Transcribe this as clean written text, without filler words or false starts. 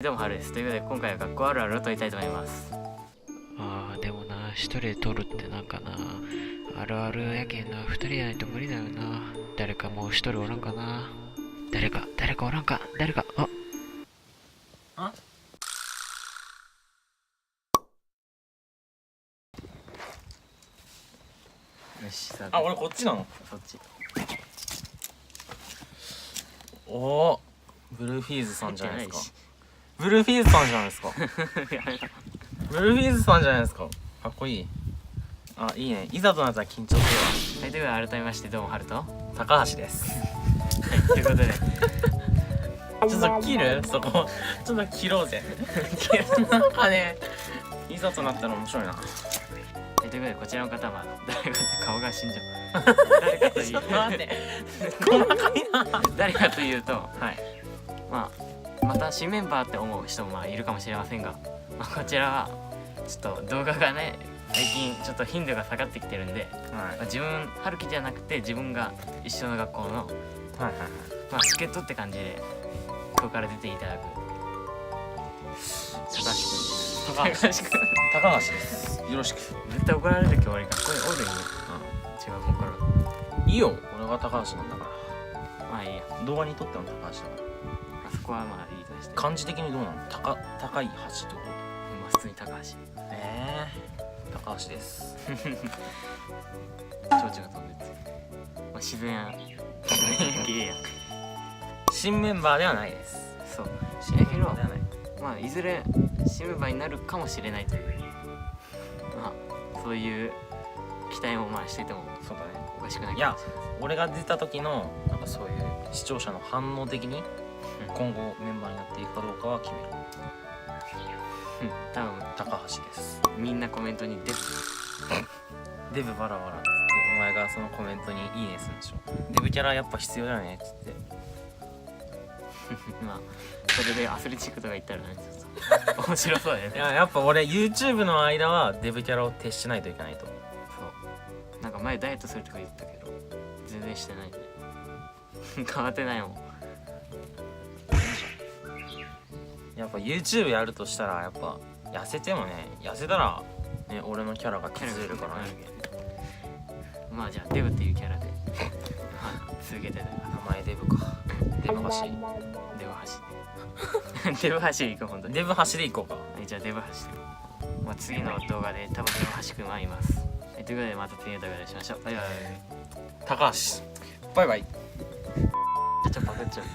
どうもはるです。ということで今回は学校あるあるを問いたいと思います。でもな、一人で撮るってなんかな、あるあるやけんな、二人やないと無理だよな。誰かもう一人おらんかな。誰かおらんか、誰か、よし、さあ、俺こっちなの。そっち。おお、ブルーフィーズさんじゃないですか入って。ブルーフィーズさんじゃないですか。やめろブルーフィーズさんじゃないですか。かっこいい。あ、いいね。いざとなったら緊張するはい、ということで改めましてどうもはると。はわ。高橋です。い、ということでちょっと切るそこ。ちょっと切ろうぜ。なんかね、いざとなったら面白いな。はい、ということでこちらの方は誰かって顔が死んじゃう。誰かというちょっと待って。細かいな。誰かというと、はい。また新メンバーって思う人もいるかもしれませんが、こちらはちょっと動画がね最近ちょっと頻度が下がってきてるんで、はい。自分春樹じゃなくて自分が一緒の学校の、はいはい。助っ人って感じでここから出ていただく高橋くんです。高橋高橋くん高橋です。よろしく。絶対怒られるけど俺学校におるんよ。違う子からいいよ。俺が高橋なんだかまあいいや、ら。動画に撮っても高橋だから。あそこはまあいいとして、漢字的にどうなの？高い橋ってこ普通に高橋と？高橋です。蝶々が飛んでて、自然や綺麗やん。新メンバーではないです。そう新メンバーではない。いずれ新メンバーになるかもしれないというそういう期待もしててもそうだね。おかしくないいやかもしれない。俺が出た時のなんかそういう視聴者の反応的に今後メンバーになっていくかどうかは決める。多分高橋です。みんなコメントにデブバラバラっつってお前がそのコメントにいいねするんでしょ。デブキャラやっぱ必要だよねっつって。それでアスレチックとか言ったらねちょっと面白そうだよね。いややっぱ俺 YouTube の間はデブキャラを徹しないといけないと。そうなんか前ダイエットするとか言ったけど全然してないね。変わってないもん。やっぱ YouTube やるとしたらやっぱ痩せてもね、痩せたらね俺のキャラが崩れるからね。じゃあデブっていうキャラで続けてたら名前デブか。デブ橋。デブ橋デブ橋行く本当に。デブ橋で行こうか。じゃあデブ橋で、次の動画で多分デブ橋くんはいます。ということでまた次の動画でしましょう。バイバイ。高橋バイバイ。ちょっとパクっちゃう。